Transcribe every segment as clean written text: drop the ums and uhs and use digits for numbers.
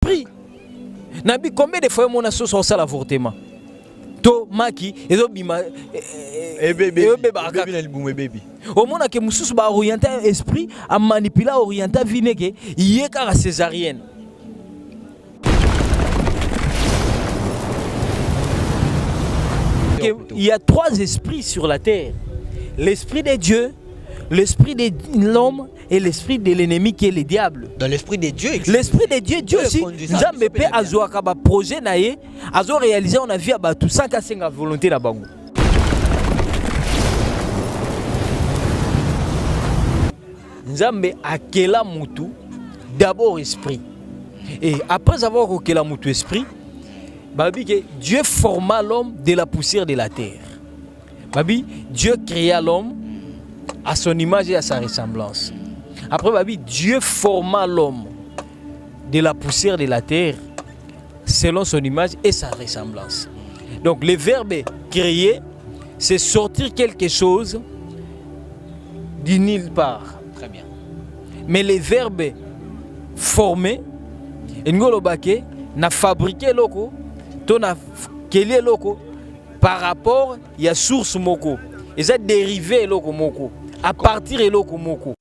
esprit. Nabi combien de fois mon asso sur ça l'avortement. To maki ezo bima bébé. Au moment que mususu ba orienter esprit a manipuler orienter vineke yeka la césarienne. Il y a 3 esprits sur la terre. L'esprit de Dieu, l'esprit de l'homme et l'esprit de l'ennemi qui est le diable. Dans l'esprit de Dieu. L'esprit de Dieu, Dieu aussi, Nzambe pe azo akaba projet na ye, azo réaliser on a vu aba tout sans casser la volonté na bango. Nzambe akela mutu d'abord esprit. Et après avoir akela mutu esprit, babi que Dieu forma l'homme de la poussière de la terre. Babi, Dieu créa l'homme à son image et à sa ressemblance. Après, babi, Dieu forma l'homme de la poussière de la terre selon son image et sa ressemblance. Donc, le verbe créer, c'est sortir quelque chose du nulle part. Très bien. Mais le verbe former, n'a fabriqué loko, na kelé loko par rapport il y a source moko et ça dérivé loko moko à partir de loko moko.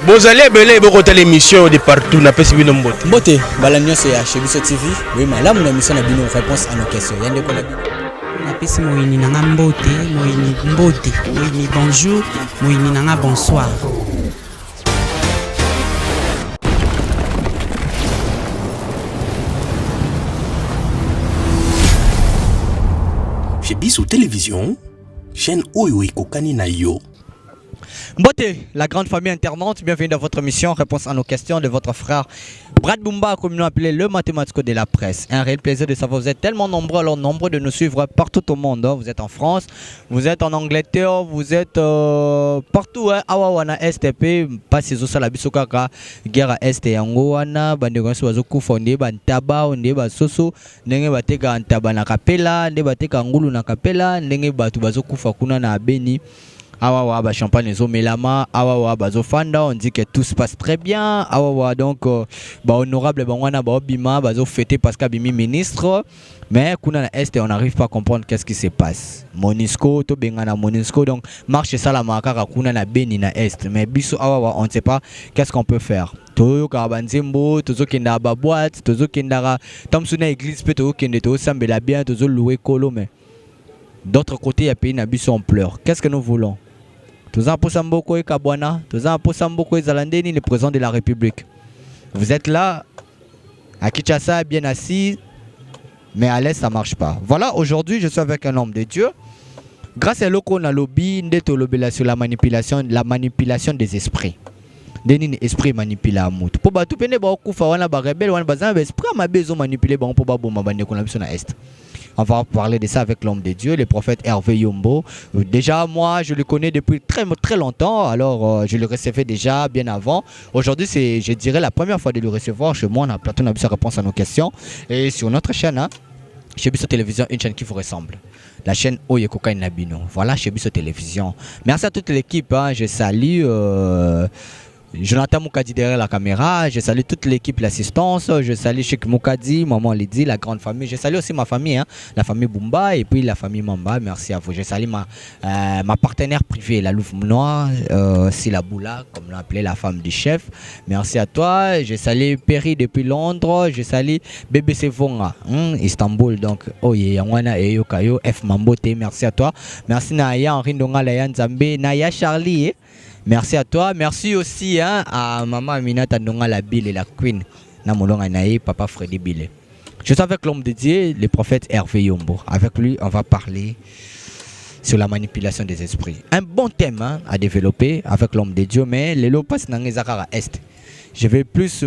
Vous allez belé beaucoup de l'émission de partout na pesi bino mbote. Mbote balamio c'est chez Biso TV. Oui mais là mon émission na bino réponse à nos questions. Yande ko na pesi moyini nanga mbote, moyini mbote, moyini bonjour, moyini nanga bonsoir. Chez Biso Télévision, chaîne Oyo Kokani na yo. Mbote, la grande famille internaute, bienvenue dans votre émission Réponse à nos questions de votre frère Brad Bumba, comme nous appelons le mathématico de la presse. Un réel plaisir de savoir, vous êtes tellement nombreux, alors nombreux de nous suivre partout au monde. Vous êtes en France, vous êtes en Angleterre, vous êtes partout. Awawana STP, pas si ça la bisokaka, guerre Est et Angoana, bandegonso bazoku fondé, bantaba, onde basoso, nenge bateka antaba na kapela, nde bateka ngulu na kapela, nenge batu bazoku fakuna na Beni. Awawa ba champagne zo melama, awawa bazo fanda, on dit que tout se passe très bien. Awawa donc ba honorable bangwana ba obima bazo fêter parce qu'abimi ministre, mais kuna na est on n'arrive pas à comprendre qu'est-ce qui se passe. Monisco to bengana Monisco donc marche ça la makaka kuna na Beni na est, mais biso awawa on ne sait pas qu'est-ce qu'on peut faire. Toyo kabanzembo, tozo kenda ba boîte, tozo kenda tamsuna église peut tozo kende to sambela bien, tozo louer kolo mais d'autre côté il y a pays na biso on pleure. Qu'est-ce que nous voulons? Tous en Posamboko et Kabwana, tous en Posamboko et Zalandeni, le président de la République. Vous êtes là, à Kinshasa, bien assis, mais à l'Est, ça ne marche pas. Voilà, aujourd'hui, je suis avec un homme de Dieu. Grâce à l'Oko, on a lobby, sur la manipulation des esprits. Des esprits manipulés à mout. Pour tout peine, on a des rebelles, on a des esprits manipulés pour Est. On va parler de ça avec l'homme de Dieu, le prophète Hervé Yombo. Déjà, moi, je le connais depuis très longtemps. Alors, je le recevais déjà bien avant. Aujourd'hui, c'est, je dirais, la première fois de le recevoir chez moi. On a plateau, on a vu sa réponse à nos questions. Et sur notre chaîne, hein, chez Biso Télévision, une chaîne qui vous ressemble. La chaîne Oyo Kokani Nabino. Voilà, chez Biso Télévision. Merci à toute l'équipe. Hein. Je salue... Jonathan Moukadi derrière la caméra, je salue toute l'équipe, l'assistance, je salue Cheikh Moukadi, Maman Lydie, la grande famille, je salue aussi ma famille, hein, la famille Bumba et puis la famille Mamba, merci à vous. Je salue ma partenaire privée, la Louve Noire, Sila Boula, comme l'a appelé la femme du chef, merci à toi. Je salue Perry depuis Londres, je salue BBC Vonga, Istanbul, donc Oye Yangwana et Yokayo, F Mambote, merci à toi. Merci Naya, Henri Ndonga, Layan Zambé, Naya Charlie. Merci à toi, merci aussi hein, à maman Aminata Ndonga la Bille et la Queen, Namolonga Naï, papa Freddy Bille. Je suis avec l'homme de Dieu, le prophète Hervé Yombo. Avec lui, on va parler sur la manipulation des esprits. Un bon thème hein, à développer avec l'homme de Dieu, mais le lopas n'angezakara est. Je vais plus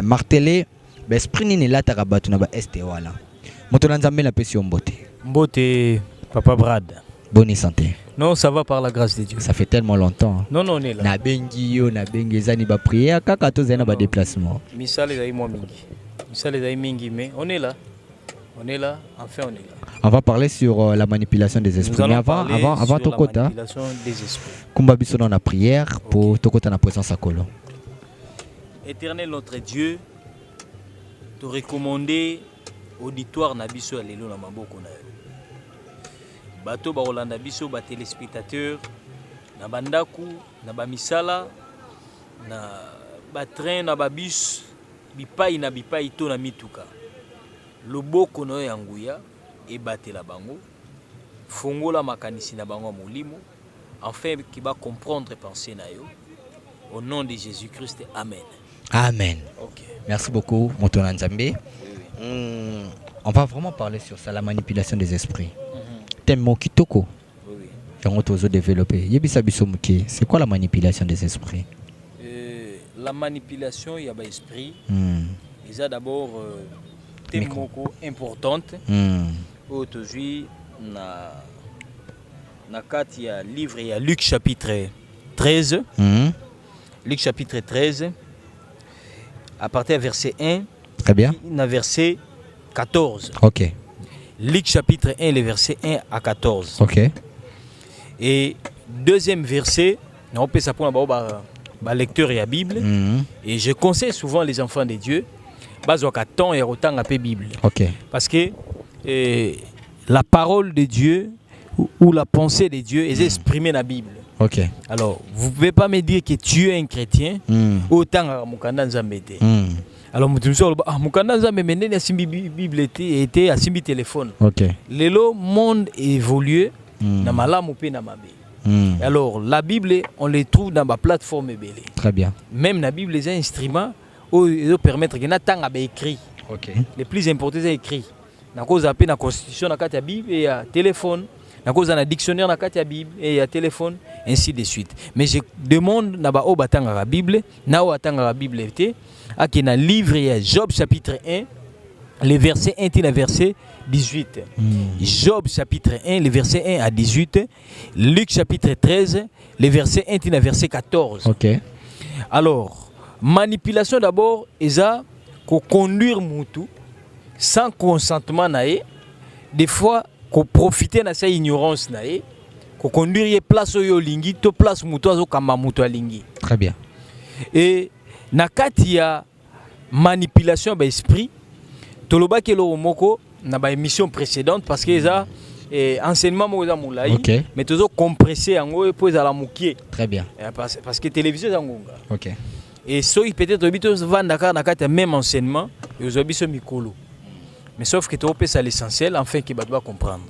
marteler l'esprit n'est là tarabatu na ba est wala. Motolanzambe la pesi Mbote. Mbote, papa Brad. Bonne santé. Non, ça va par la grâce de Dieu. Ça fait tellement longtemps. Non, on est là. Na bengi yo, na bengi zani ba prière, kaka to zena ba déplacement. Misale zai moi mingi. Misale zai mingi, mais on est là. On est là, enfin on est là. On va parler sur la manipulation des esprits. Mais avant Tokota, la manipulation des esprits. Kumba biso dans la prière pour Tokota na présence à Kolo. Éternel notre Dieu, te recommander auditoire na biso ya lelo na maboko na yo. Bato ba Rolanda biso ba téléspectateurs na bandaku na ba misala na ba train na ba bus bipai na bipai to na mituka. Loboko na yo ya nguya ebatela bango. Fongola makanisi na bango molimo afin qui va comprendre pensée na yo. Au nom de Jésus-Christ, amen. Amen. OK. Merci beaucoup, Moutona Nzambe. On va vraiment parler sur ça, la manipulation des esprits. Thème mot kitoko. Oui. On va développer. Yebisa bisomuki, c'est quoi la manipulation des esprits? La manipulation, il y a des esprits. Il y a d'abord thème moko importante. Aujourd'hui, na kati ya livre ya Luc chapitre 13. Luc chapitre 13. À partir du verset 1. Très bien. Na verset 14. OK. Luc chapitre 1, le verset 1 à 14. OK. Et deuxième verset, on peut s'apprendre à lecteur et la Bible. Et je conseille souvent les enfants de Dieu, temps et autant la Bible. OK. Parce que la parole de Dieu ou la pensée de Dieu est exprimée dans la Bible. OK. Alors, vous ne pouvez pas me dire que tu es un chrétien autant à Mukanda Nzambete. Alors, Mukanda Nzambe menen a simbi Bible était a simbi téléphone. OK. Le monde évolue na malamu pe na mabe. Alors, la Bible, on les trouve dans ma plateforme belé. Très bien. Même la Bible, les instruments ils permettent que na tanga ba écrit. OK. Les plus importants c'est écrit. Na cause appelé na constitution na carte Bible et à téléphone. Na cause na dictionnaire na carte Bible et à téléphone ainsi de suite. Mais je demande na ba o batanga la Bible, na o batanga la Bible était à qui na livre Job chapitre 1, le verset 1 et le verset 18. Job chapitre 1, le verset 1 à 18. Luc chapitre 13, le verset 1 et le verset 14. OK. Alors, manipulation d'abord, ils a conduire Moutou sans consentement naé. Des fois, qu'on profiter de sa ignorance naé, qu'on conduire place au lingi, to place Moutou azo kama Moutou lingi. Très bien. Et nakati ya manipulation ba esprit, toloba ke lo moko na ba émission précédente parce que ça enseignement mo za moulaï OK. mais toujours compressé yango po za la mukie. Très bien. Parce que télévision za ngonga. OK. Et ceux peut-être obito vanda na kati même enseignement, ils obiso mikolo. Mais sauf que tu opé ça l'essentiel afin que doit comprendre.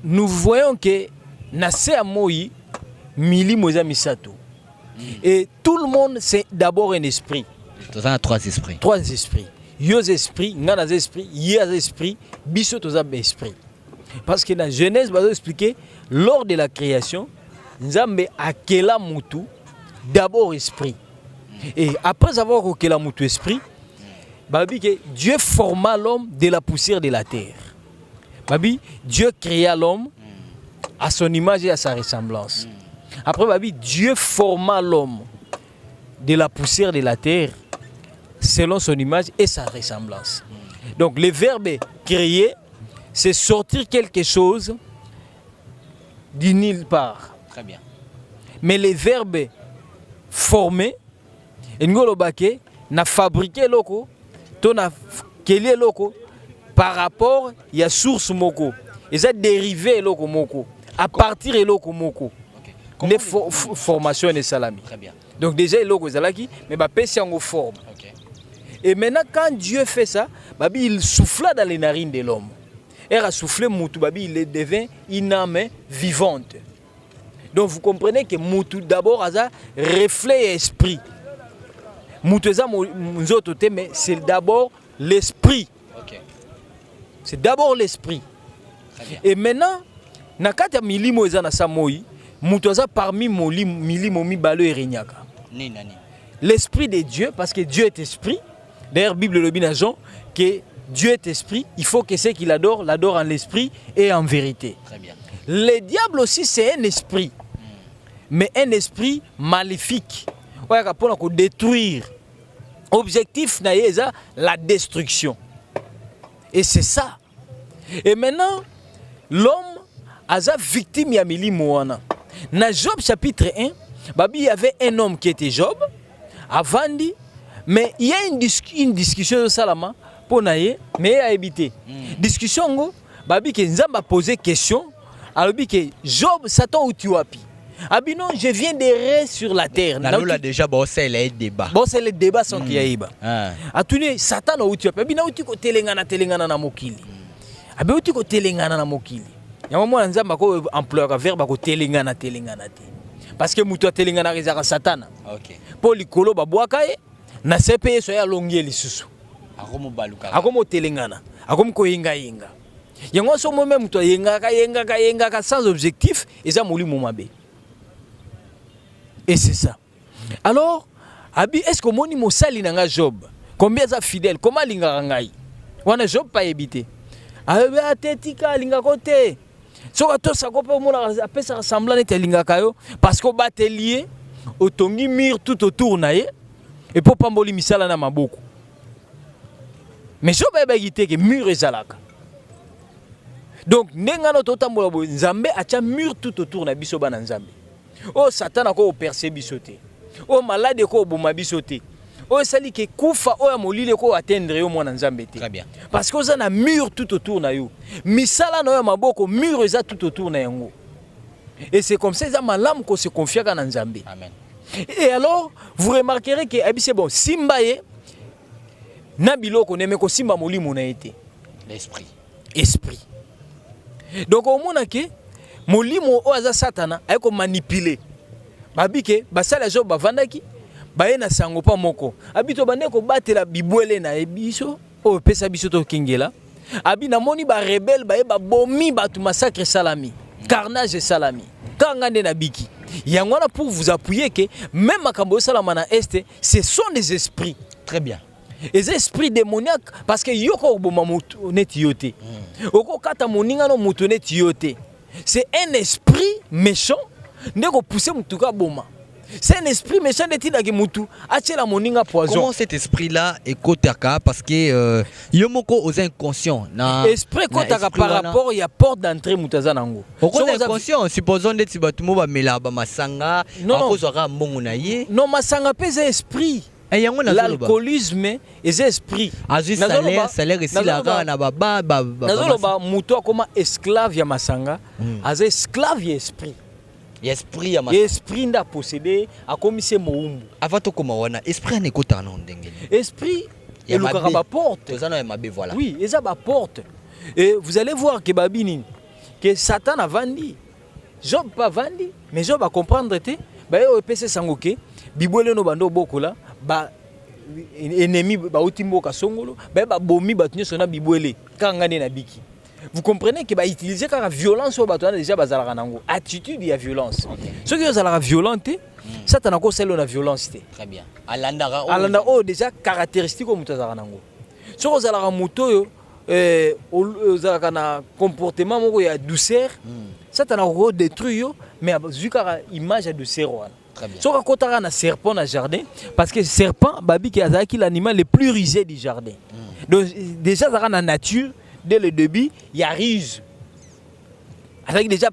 Nous voyons que nase amoyi mili moza misato. Et tout le monde c'est d'abord un esprit. Tu as trois esprits. Trois esprits. Yo esprit, ngana esprit, yé esprit, biso toza esprit. Parce que dans Genèse va expliquer lors de la création, Nzambe akela mutu d'abord esprit. Et après avoir akela mutu esprit, babi que Dieu forma l'homme de la poussière de la terre. Babi Dieu créa l'homme à son image et à sa ressemblance. Après babi Dieu forma l'homme de la poussière de la terre selon son image et sa ressemblance. Donc le verbe créer, c'est sortir quelque chose du nulle part. Très bien. Mais le verbe former, ngolobake na fabriquer loko, to na kelie loko par rapport ya source moko. Et ça dérivé loko moko à partir de loko moko. Les formations de salami. Très bien. Donc déjà loko zalaki mais ba pesi en forme. OK. Et maintenant, quand Dieu fait ça, babi, il souffla dans les narines de l'homme. Et a soufflé Moutou, babi, il devint une âme vivante. Donc vous comprenez que Moutou d'abord a un reflet esprit. Moutou mais c'est d'abord l'esprit. OK. C'est d'abord l'esprit. Et maintenant, nakata milimo ezana samoi, Moutou parmi milimo mi balo et renyaka. L'esprit de Dieu, parce que Dieu est esprit. D'ailleurs, Bible le dit Jean que Dieu est esprit, il faut que ceux qui l'adorent, l'adorent en l'esprit et en vérité. Très bien. Le diable aussi, c'est un esprit, mais un esprit maléfique. Ouais, pour détruire. Objectif, la destruction. Et c'est ça. Et maintenant, l'homme a victime Yamili Moana. Dans Job chapitre 1, il y avait un homme qui était Job. Avant dit, Mais il y a une discussion de Salama pour naïe, mais à éviter. Discussion go, babi que Nzamba posé question, alors que Job Satan ou tuapi. Abi non, je viens d'errer sur la terre. Là déjà bon c'est le débat. Bon c'est le débat sans qu'il y ait ba. Ah. Atuni Satan ou tuapi. Abi na uti ko telengana na mokili. Abi uti ko telengana na mokili. Ya moi Nzamba ko employer verbe ko telengana te. Parce que muto telengana rezaka Satan. OK. Pour likolo babwaka ye na CPE so ya longi lisusu. Akomo baluka. Akomo telengana. Akomo ko yenga. Yango so mo même to yenga sans objectif et ça moli momabe. Et c'est ça. Alors, Abi, est-ce que moni mosali nanga Job? Combien ça fidèle? Comment linga ngai? Wana Job pas évité. Abi atetika linga côté. Soka to sakope mona apesa semblant nete linga kayo parce que batelier otongi mur tout autour nae et pour pamboli misala na maboko. Mais Job a évité que mur ezalaka. Donc nenga no totambola bo Nzambe acha mur tout autour na biso bana Nzambe. Oh Satan a ko percé bisoté. Oh malade ko boma bisoté. Oh sali ke kufa oh molile ko atteindre yo mona Nzambe te. Très bien. Parce que ça na mur tout autour na yo. Misala na yo maboko mur eza tout autour na yango. Et c'est comme ça ça malam ko se confia na Nzambe. Amen. Et alors vous remarquerez que abi c'est bon simbaye na biloko ne me ko simba molimo na été. L'esprit. Esprit. Donc au monde que molimo oaza satana ayeko manipuler babike basala Job bavandaki baye na sango pa moko abito bande ko batela bibwele na ebiso o pesa biso to kingela abi na moni ba rebelle baye ba bomi batu massacre salami carnage salami kangande na biki yango na pour vous appuyer que même makambo salama na est ce sont des esprits. Très bien. Les esprits démoniaques parce que yoko boma mutu neti yote oko kata moninga no mutu neti yote. C'est un esprit méchant ndeko pousser mutuka boma. C'est un esprit méchant neti na mutu achela moninga poison. Comment cet esprit là est kotaka parce que yomoko aux inconscients na esprit kotaka par rapport ya porte d'entrée mutaza nango. Oko inconscient supposons ndeti batumo ba melaba masanga akozaka mbongo na ye. Non masanga pesa esprit. L'alcoolisme et esprit. Salaire ici la na baba nazoloba muto akoma esclave ya masanga aza esclave ya esprit. Esprit ya masanga. Esprit nda posséder akomise moumbu. Avato koma wana esprit ne kota na ndenge. Esprit et le karaba porte. Tozana ya mabe voilà. Oui, eza ba porte. Et vous allez voir que babini que Satan a vendu. Job pas vendu, mais Job a comprendre te ba yo pese sangoke bibwele no bando bokola ba ennemi ba utimboka songolo ba bomi batunyo sona bibwele kangane na biki. Vous comprenez que ba utiliser la violence au bateau déjà bazala nango attitude ya violence. Ce qui est la violente Satan a ko celle la violence. Très bien. Alanda o déjà caractéristique au mutazala nango. Ce que zala moto yo ozala na comportement moko ya douceur Satan a ko détruire mais zukara image de douceur. So ka kotara na serpent na jardin parce que serpent babi qui azaki l'animal le plus rusé du jardin. Donc déjà dans la nature dès le début il y a ruse. Avec déjà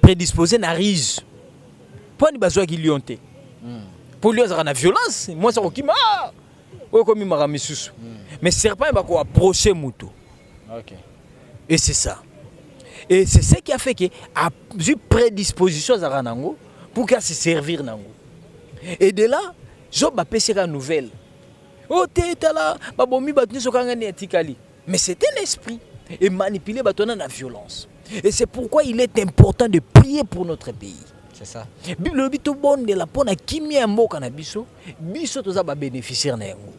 prédisposé na ruse. Pour ni besoin qui lionté. Pour lui ça na violence, moi ça okima. O comme mara misusu. Mais serpent il va ko approcher muto. OK. Et c'est ça. Et c'est ce qui a fait que a eu prédisposition à ranango pour qu'à se servir nango. Et de là, Job a péché la nouvelle. Oh t'es là, babomi batni sokangani etikali. Mais c'est un esprit et manipuler batona la violence. Et c'est pourquoi il est important de prier pour notre pays. C'est ça. Bible bito bon de la pona kimia mboka na biso, biso toza ba bénéficiaire na yango.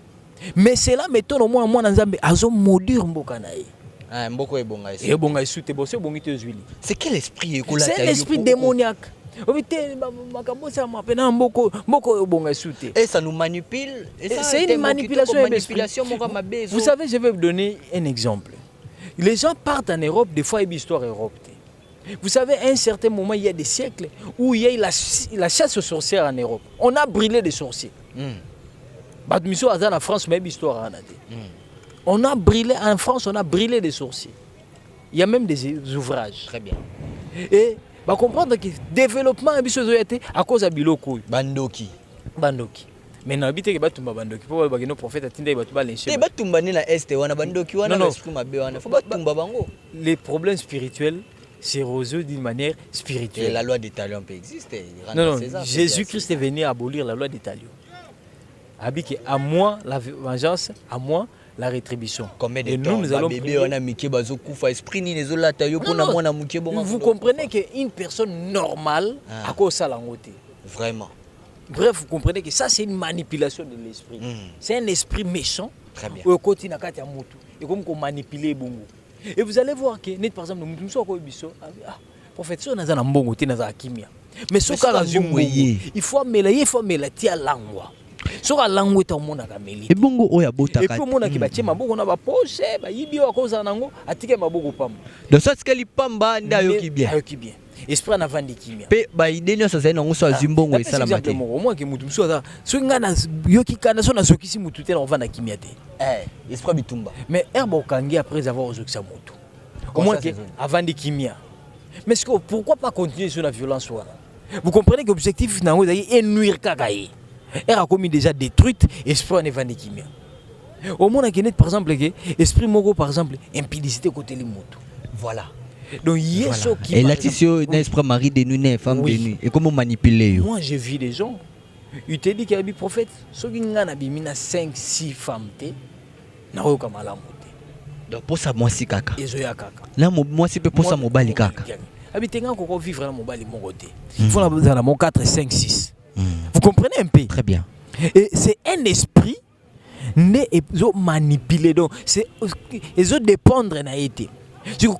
Mais c'est là mettons au moins na Nzambe azo modure mboka na ye. Ah mboko ebonga ici. Ebonga ici te bosse bongi te zuili. C'est quel esprit ekola? C'est l'esprit démoniaque. Et ça nous manipule. C'est une manipulation. Vous savez, je vais vous donner un exemple. Les gens partent en Europe, des fois il y a une histoire Europe. Vous savez, à un certain moment, il y a des siècles où il y a eu la chasse aux sorcières en Europe. On a brûlé des sorciers. En France, mais histoire on a brûlé en France, on a brûlé des sorciers. Il y a même des ouvrages. Très bien. Et bah comprendre que le développement a été à cause de Biloko. Bandoki. Mais na bité ke batumba bandoki po ba kino prophète atinda ba tuba lenche. Te batumba ni na est wana bandoki wana esprit mabe wana. Faut batumba bango. Les problèmes spirituels c'est résolu d'une manière spirituelle. Et la loi des talions peut exister. Non, Jésus-Christ est venu abolir la loi des talions. Habike à moi la vengeance, à moi la rétribution. Combien de temps nous allons bébé on a miké bazo kufa esprit ni les la tayo pour na mwana muké bon. Vous comprenez que une personne normale a cause ça l'angoté. Vraiment. Bref, vous comprenez que ça c'est une manipulation de l'esprit. C'est un esprit méchant. Très bien. Au côté na kati ya mutu. Et comme qu'on manipuler bongo. Et vous allez voir que net par exemple nous sommes ko biso prophète so na za na mbongo te na za kimia. Mais so ka il faut mêler tia langwa. Soka langue ta mona kameli. Et bongo oya bota kati. Et puis mona ki ba tiema boko na ba poche ba yibi wa koza nango atike maboko pamba. De sorte que li pamba nda yoki bien. Yoki bien. Esprit na vandi kimia. Pe ba ideni so zaina ngo so zimbongo esala mate. Au moins que mutu so za so ngana yoki kana so na sokisi mutu te na vanda kimia te. Esprit bitumba. Mais herbe okangi après avoir ozokisa mutu. Au moins que avandi kimia. Mais pourquoi pas continuer sur la violence wana? Vous comprenez que l'objectif nango est nuire kakaye. Elle a commis déjà détruite esprit en évangile kimia. Au moins que net par exemple que esprit mogo par exemple impudicité côté les motos. Voilà. Donc yeso qui et là tissio n'esprit mari de nuit femme de nuit et comment manipuler. Moi j'ai vu des gens. Il te dit qu'il y a des prophètes so qui ngana bimina 5 6 femmes té na ko kamala moté. Donc pour ça moi si kaka. Ezoya kaka. Là moi si peut pour ça mobali kaka. Habitenga ko vivre na mobali mon côté. Il faut la mon 4 5 6. Vous comprenez un peu? Très bien. Et c'est un esprit né et manipulé. Donc, c'est dépendre na été.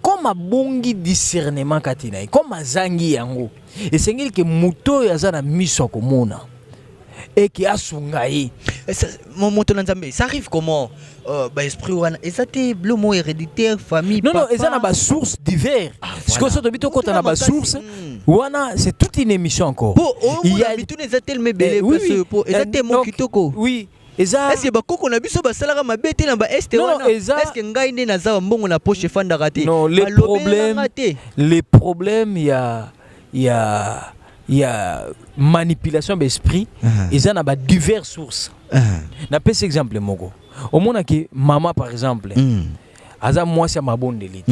Comme un bon discernement katina, comme un zangi yango. Et c'est que muto yazana miso komona. Et qui a sungaï. Mon moto nzambe, ça arrive comment? Esprit wana, ezate le mot héréditaire famille. Non, non, ezana ba source divers. Ce que ça doit être quand on a ba source. Wana, c'est toute une émission encore. Il y a tout les atels me belé pour ezate mon kitoko. Oui. Est-ce que bakoko na biso basalaka mabete na ba est wana? Est-ce que ngai nde na za mbongo na poche fanda raté? Non, les problèmes il y a manipulation d'esprit et ça n'a pas diverses sources. Na pèse exemple moko. Au moins que maman par exemple, aza moi c'est ma bonne élite.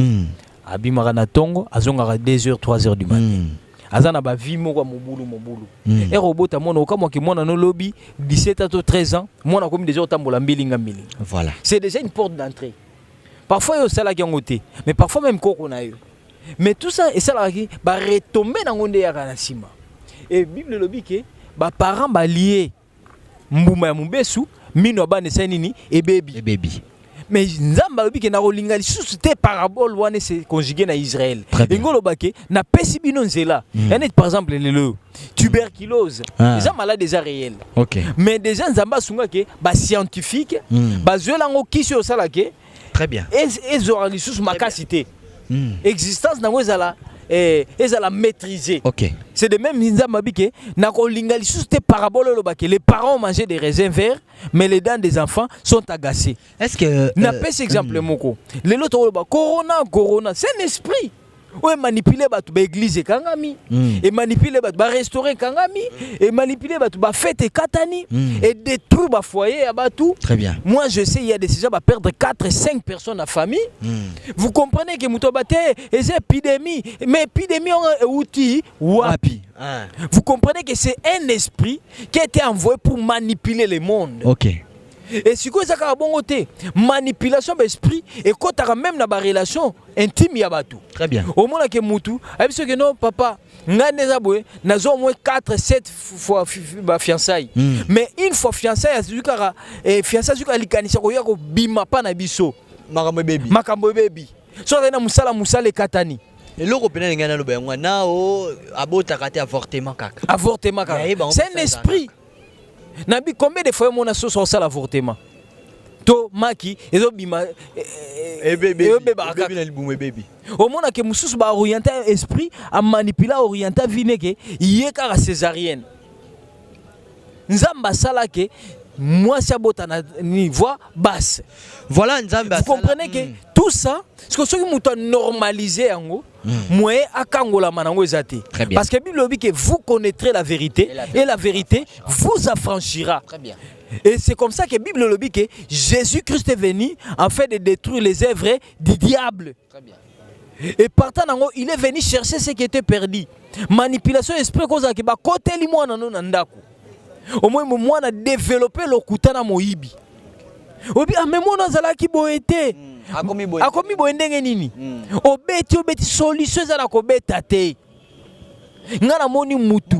Abimara na tongo, azonga 2h 3h du matin. Azana ba vie moko mobulu. Et robota mona okamwa ki mona no lobby 17 à 13 ans, mona comme déjà otambola mbilinga. Voilà. C'est déjà une porte d'entrée. Parfois yo sala ki ngote, mais parfois même koko na yo. Mais tout ça et ça là qui ba retomber na ngonde ya kana sima. Et Bible lobby ke ba parents ba lié mbuma ya mumbesu mino ba nesa nini et baby. Mais nzamba lobby ke na rolinga lisusu te parabole wane c'est conjugué na Israël. Ngolo bake na pesi bino nzela. Yanet par exemple le tuberculose. Les malades déjà réels. OK. Mais déjà nzamba sunga ke ba scientifique ba zelango kisi osala ke très bien. Et zora lisusu makasité. Existence nango ezala ezala maîtriser. OK. C'est de même nzamba bike na kolinga lisusu te parabole lo bake les parents mangent des raisins verts mais les dents des enfants sont agacées. Est-ce que na pèse exemple moko les loto ba corona c'est un esprit. Ouais, manipuler batu ba église kangami et manipuler batu ba restaurer kangami et manipuler batu ba fête katani et détruire ba foyer à batu. Très bien. Moi je sais il y a des gens va perdre 4 5 personnes à famille. Vous comprenez que muto baté et c'est épidémie mais épidémie on outil wapi. Vous comprenez que c'est un esprit qui a été envoyé pour manipuler le monde. OK. Et si quoi ça ka bon côté manipulation d'esprit et quand tu même dans ba relation intime ya batu. Très bien. Au moins que mutu abiso que non papa ngane za boye nazo au moins 4 7 fois ba fiançailles. Mais une fois fiançailles azukara et fiançailles zuka likanisa ko yako bima pa na biso makambo baby so na musala katani. Et le reprenant ngana lo benga na o abota kate avortement kaka. C'est un esprit. Nabi combien de fois mon asso sur ça l'avortement to maki ezo bima baby au moins que mususu ba orienter esprit a manipuler orienter vineke yeka césarienne nzamba sala ke moi si abota na niveau basse. Voilà, Nzambe. Vous comprenez que tout ça, ce que ceux qui m'ont normalisé en moi akangola manango ezate. Parce que la Bible dit que vous connaîtrez la vérité et la vérité vous affranchira. Très bien. Et c'est comme ça que la Bible dit que Jésus-Christ est venu en fait de détruire les œuvres du diable. Très bien. Et partant d'ango, il est venu chercher ce qui était perdu. Manipulation esprit cause que ba côté li mwana no ndako. Au moins moi na développer le kutana moyibi. Obi amemona zala ki boete. Akomi boye ndenge nini? Obeti solution za na ko beta te. Ngana moni mutu.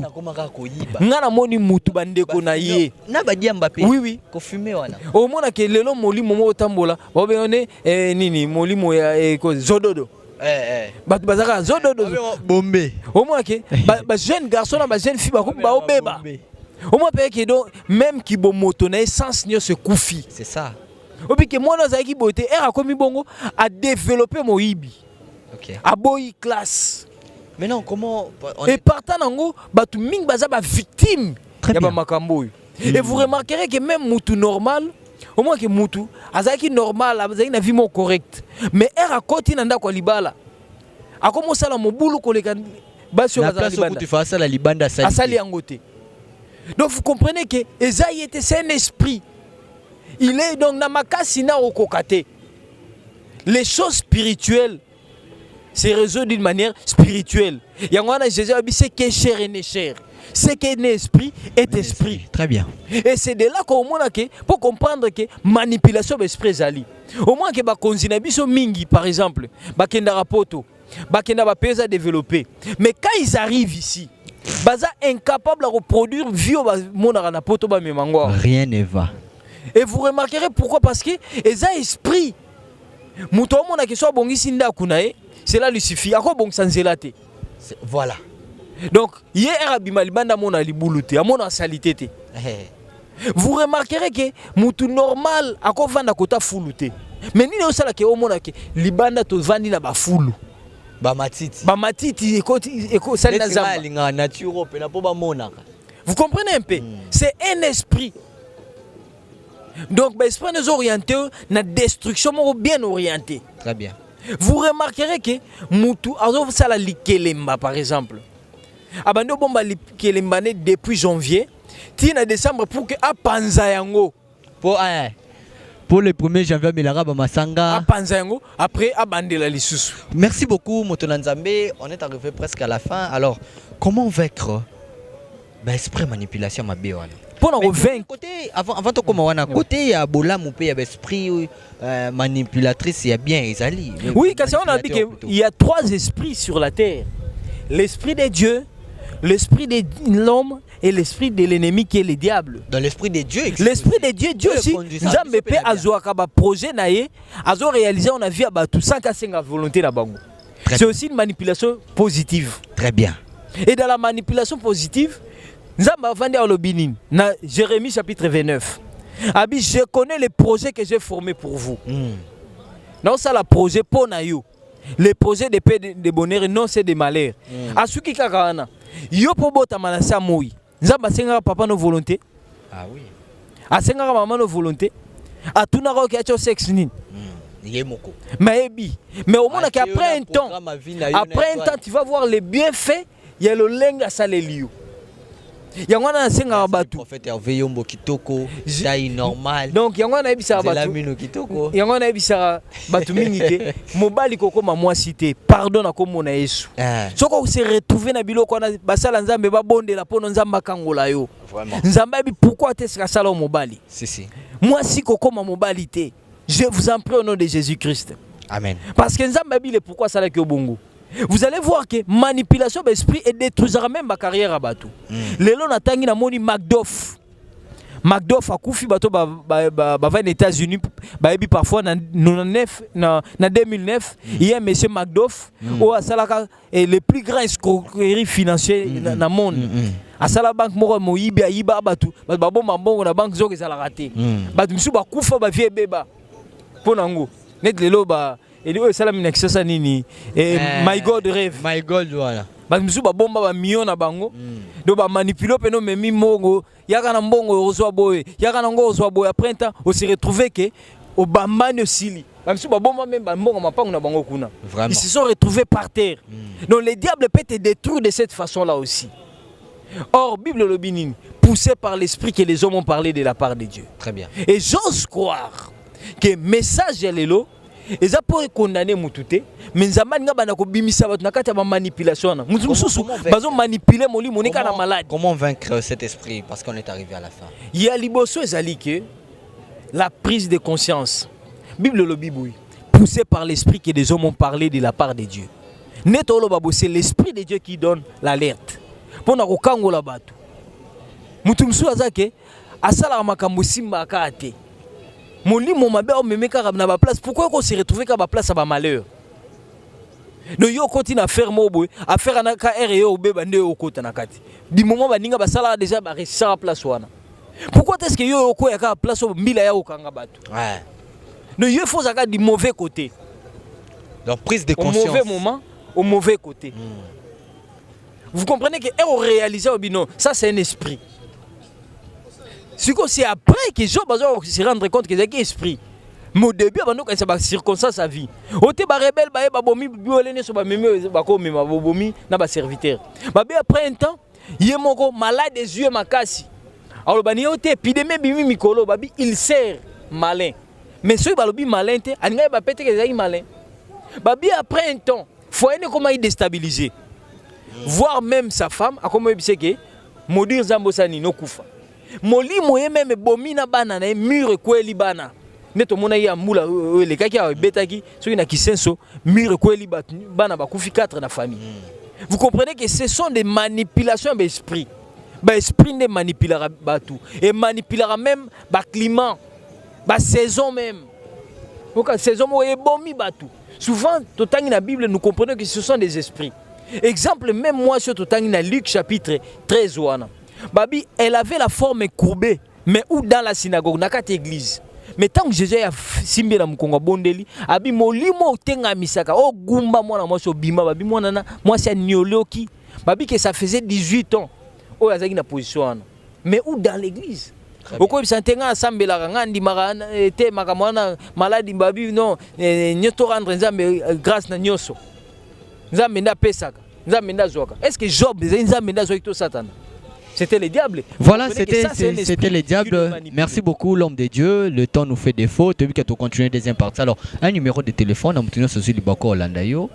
Ngana moni mutu bandeko na ye. Na badia Mbappé. Oui. Ko fumer wana. Au mona ke lelo molimo mo tambola. Ba beone nini molimo ya ko zododo. Batu bazaka zododo bombe. Au moins que ba jeune garçon na ba jeune fille ba ko ba obeba. Au moins que donc même ki bo moto na essence nyo se koufi. C'est ça. Obi que moi na ki boté era komi bongo a développer moyibi. OK. A boy classe. Maintenant comment et partant nango batu ming baza ba victime ya ba makambo. Et vous remarquerez que même mutu normal au moins que mutu azaki normal azaki na vie mo correct mais era koti nanda kwa libala akomo sala mobulu koleka basi la place où tu fais ça la libanda asali yangote. Donc vous comprenez que Esaïe était c'est un esprit. Il est donc na makasi na okokate. Les choses spirituelles se résolvent d'une manière spirituelle. Yangwana Jésus a dit c'est que chair et chair. C'est que esprit est esprit. Très bien. Et c'est de là qu'on a que pour comprendre que manipulation d'esprit zali. Au moins que ba konzina biso mingi par exemple, ba kenda rapoto, ba kenda ba pesa développer. Mais quand ils arrivent ici, baza incapable de reproduire vie au monara na poto ba memango. Rien ne va. Et vous remarquerez pourquoi parce que eza esprit. Muto mona ke so bongisi nda kunae, cela lui suffit. Ako bong sanzelate. Voilà. Donc, hier abima libanda mona libulute, amona salité te. Vous remarquerez que mutu normal ako vanda kota fulute. Mais nini osala ke omona ke libanda to vandi na ba fulu. Ba matiti. Ba matiti eko sali na zamba. Nature pe na po ba monaka. Vous comprenez un peu? C'est un esprit. Donc, l'esprit nous oriente na destruction bien orienté. Très bien. Vous remarquerez que mutu azo sala likelemba par exemple. Abando bomba likelemba depuis janvier, tina décembre pour que apanza yango. Pour le 1er janvier Milara Masanga. Apanza yango après abandela lisusu. Merci beaucoup Moutona Nzambe, on est arrivé presque à la fin. Alors, comment vaincre esprit manipulation mabéwana? Pour nous vaincre côté avant de commencer côté ya bola moupé ya esprit manipulatrice il y a bien Isali. Oui, parce qu'on a dit qu'il y a 3 esprits sur la terre. L'esprit de Dieu, l'esprit de l'homme et l'esprit de l'ennemi qui est le diable. Dans l'esprit de Dieu. L'esprit de Dieu, Dieu aussi. Nzambe pe azo akaba projet naé, azo réaliser on a vu abatu sans casser la volonté na bango. C'est aussi une manipulation positive. Très bien. Et dans la manipulation positive, Nzamba vandi à l'obinin, na Jérémie chapitre 29. Abi, je connais les projets que j'ai formés pour vous. Non, ça le projet pour nayo. Les projets de paix de bonheur, non c'est des malheurs. À ceux qui kakana, yo po bota manasa moi. Nzamba senga papa no volonté. Ah oui. A senga maman no volonté. A tout na ro ki acho sex nin. Yemoko. Mais au moins qu'après un temps, tu vas voir les bienfaits, il y a le lenga salelio. Yangwana senga batu. Prophète Hervé Yombo kitoko, taille normale. Donc yangwana ebisa batu. Lamino kitoko. Yangwana ebisa batu mingi ke mobali koko ma moi cité. Pardon na komo na Yesu. Soko se retrouver na biloko na basala nzambe ba bonde la pono nzamba kangola yo. Vraiment. Nzamba bi pourquoi te sala sala mobali? Si. Moi si koko ma mobalité. Je vous en prie au nom de Jésus-Christ. Amen. Parce que nzamba bi le pourquoi sala ki obongo. Vous allez voir que manipulation d'esprit et détruisera même ma carrière à bateau. Lelo na tangi na moni Macdoff. Macdoff a koufi bateau ba aux États-Unis parfois na 2009 il y a monsieur Macdoff au asalaka le plus grand escroquerie financier na monde. Asala banque moko moyibi ayiba bateau ba bomba mbongo na banque zoke sala raté. Bateau misu ba kufa ba vie beba. Ponango net lelo ba et lui, ça la nini. My God rêve. My God, voilà. bamisu babomba ba million na bango do ba manipuler pe no memi mongo yaka na mbongo ozwa boye yaka na ngo ozwa boye après un temps on se retrouver que au bambani osili bamisu babomba même ba mbongo mapango na bango kuna. Ils se sont retrouvés par terre. Donc le diable peut te détruire de cette façon-là aussi. Or Bible le binine poussé par l'esprit que les hommes ont parlé de la part de Dieu. Très bien. Et j'ose croire que message lelo eza pour condamner mutute mais nzamba nga bana ko bimisa batu nakati ya manipulation na mutu mususu bazo manipuler moli monika na malade. Comment vaincre cet esprit parce qu'on est arrivé à la fin? Il y a liboso ezali que la prise de conscience. Bible le biboui poussé par l'esprit que les hommes ont parlé de la part de Dieu. Netolo babo c'est l'esprit de Dieu qui donne l'alerte. Pona ko kangola batu. Mutu mususu azake asala makambo simba akate. Molimo mabe o memeka na ba place pourquoi qu'on se retrouver ka ba place à ba malheur. No yo continue à faire mobo à faire na ka RE o beba nde o kota na kati. Du moment ba ninga ba sala déjà ba resisa place wana. Pourquoi est-ce que yo oko ya ka place o mbila ya okanga batu. Ouais. No yo faut zaka du mauvais côté. Donc prise de conscience. Au mauvais moment, au mauvais côté. Vous comprenez que on réalise au bino, ça c'est un esprit. C'est après que Job se rendre compte que c'est un esprit. Mais au début, il y a des circonstances à vie. Au début, les rebelles, ils serviteur. Après un temps, il y a un malade des yeux makasi. Alors, il sert malin. Mais ceux qui sont malins, ils sont malins. Après un temps, il faut comment il déstabiliser. Voir même sa femme, comment il sait que Modir Zambosani no kufa. Moli moye même bomina bana na mur kweli bana. Neto mona ya mula le kaki a betaki, soki na kisenso mur kweli bana ba kufi 4 na famille. Vous comprenez que ce sont des manipulations d'esprit. Ba esprit ne manipulera batu et manipulera même ba climat, ba saison même. Donc saison moye bomi batu. Souvent totangi na Bible nous comprenons que ce sont des esprits. Exemple même moi sur totangi na Luc chapitre 13 wana. Babi, elle avait la forme courbée, mais où dans la synagogue, dans cette église. Mais tant que Jésus a simbi na mukonga bondeli, abi molimo tenga misaka, oh gumba mwana moi so bima, babi mwana na moi c'est nioloki, babi que ça faisait 18 ans, oh yazaki na position. Mais où dans l'église? Pourquoi il s'entenga ensemble la ngandi marana te makamwana maladi babi non nyoto rendre nzambe grâce na nyoso. Nzambe na pesaka, nzambe na zoka. Est-ce que Job nzambe na zoka to Satan? C'était les diables. Voilà, c'était les diables. Merci beaucoup, l'homme de Dieu. Le temps nous fait défaut. Tu as vu que tu continues deuxième partie. Alors, un numéro de téléphone, on continue sur le Bako Olandayo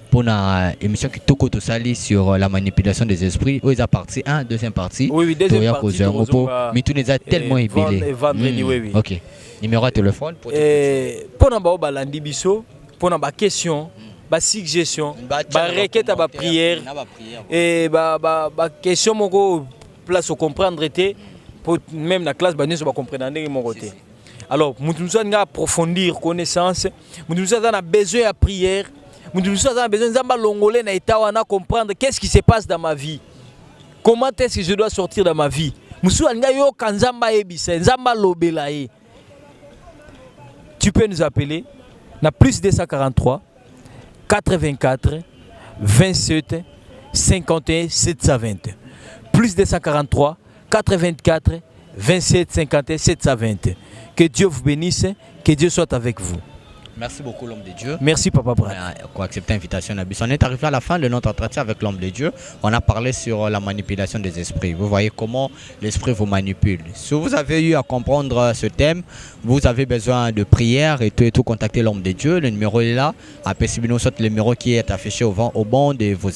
pour une émission qui toque au sali sur la manipulation des esprits. Où ils ont parti 1, deuxième partie. Oui, deuxième partie. Mais tu nous as tellement ébélé. Vendredi, oui. Ok. Numéro de téléphone pour nous balandi biso, pour nous question. Ba suggestion, ba requête, ba prière et ba question moko place au comprendre était pour même la classe nous va comprendre mon côté. Alors nous devons approfondir connaissance, nous devons besoin de prière, nous devons besoin de longoler na état wana comprendre qu'est-ce qui se passe dans ma vie. Comment est-ce que je dois sortir dans ma vie? Tu peux nous appeler na plus 243 84 27 51 720. Plus 243 84 27 51 720. Que Dieu vous bénisse, que Dieu soit avec vous. Merci beaucoup l'homme de Dieu. Merci Papa Brad. Pour accepter l'invitation. On est arrivé à la fin de notre entretien avec l'homme de Dieu. On a parlé sur la manipulation des esprits. Vous voyez comment l'esprit vous manipule. Si vous avez eu à comprendre ce thème, vous avez besoin de prière et tout, contactez l'homme de Dieu. Le numéro est là. Après, si vous le numéro qui est affiché au bas de vos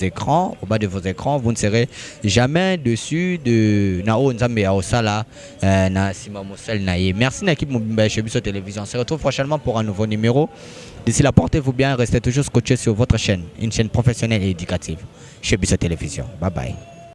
écrans, vous ne serez jamais dessus de Nao Nzambe Aosala na Sima Moussel Naye. Merci l'équipe Mobimba chez Bisso Télévision. On se retrouve prochainement pour un nouveau numéro. D'ici là, portez-vous bien, restez toujours scotchés sur votre chaîne, une chaîne professionnelle et éducative chez Bisso Télévision. Bye bye.